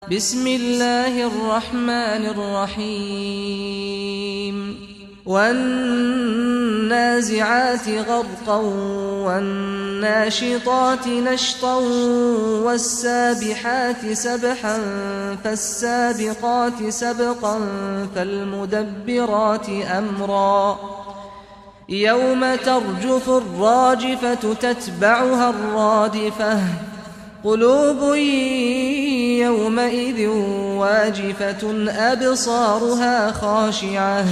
بسم الله الرحمن الرحيم والنازعات غرقا والناشطات نشطا والسابحات سبحا فالسابقات سبقا فالمدبرات أمرا يوم ترجف الراجفة تتبعها الرادفة قلوب يومئذ واجفة أبصارها خاشعة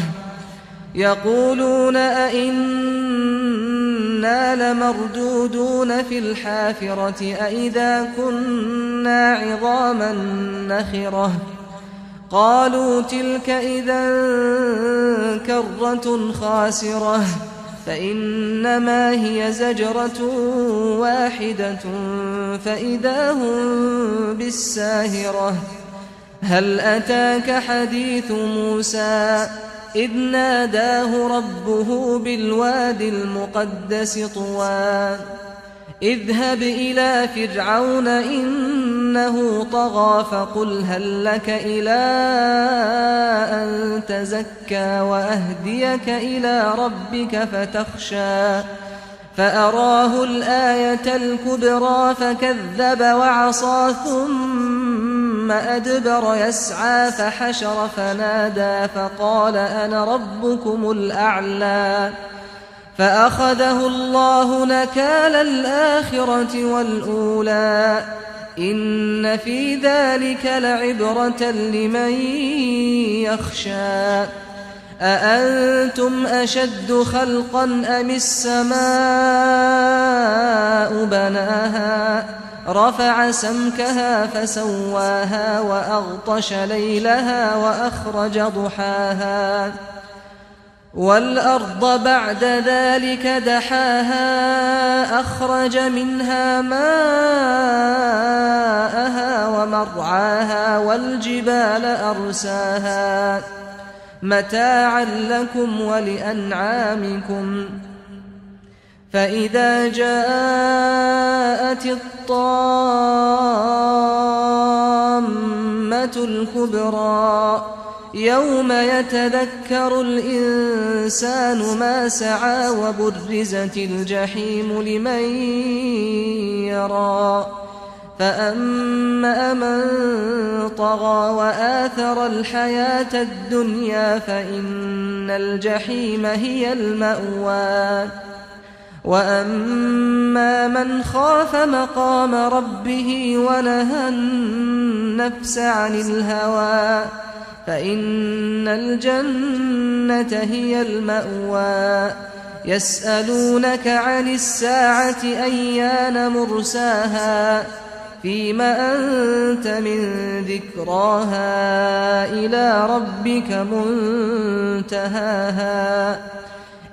يقولون أئنا لمردودون في الحافرة أئذا كنا عظاما نخرة قالوا تلك إذا كرة خاسرة فإنما هي زجرة واحدة فإذا هم بالساهرة هل أتاك حديث موسى إذ ناداه ربه بالواد المقدس طوى اذهب إلى فرعون إنه طغى فقل هل لك إلى أن تزكى وأهديك إلى ربك فتخشى فأراه الآية الكبرى فكذب وعصى ثم أدبر يسعى فحشر فنادى فقال أنا ربكم الأعلى فأخذه الله نكال الآخرة والأولى إن في ذلك لعبرة لمن يخشى أأنتم أشد خلقا أم السماء بناها رفع سمكها فسواها وأغطش ليلها وأخرج ضحاها والأرض بعد ذلك دحاها أخرج منها ماءها ومرعاها والجبال أرساها متاعا لكم ولأنعامكم فإذا جاءت الطامة الكبرى يوم يتذكر الإنسان ما سعى وبرزت الجحيم لمن يرى فأما من طغى وآثر الحياة الدنيا فإن الجحيم هي المأوى وأما من خاف مقام ربه ونهى النفس عن الهوى فإن الجنة هي المأوى يسألونك عن الساعة أيان مرساها فيما أنت من ذكراها إلى ربك منتهاها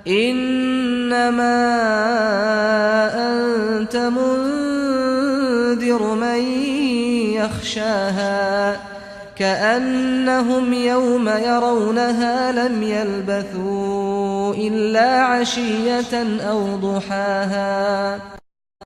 إنما أنت منذر من يخشاها كأنهم يوم يرونها لم يلبثوا إلا عشية أو ضحاها